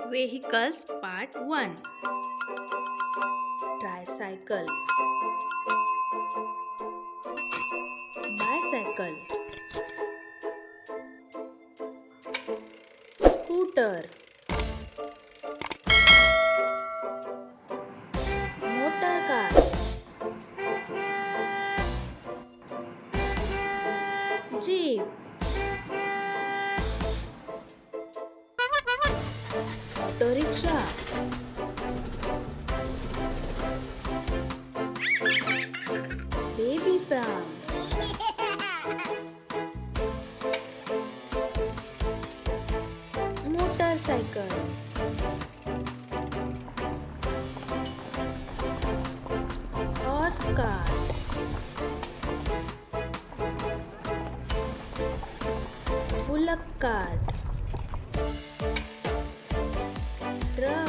Vehicles Part 1. Tricycle, bicycle, scooter, motor car, jeep, auto rickshaw, baby pram, motorcycle, horse cart, bullock cart, truck,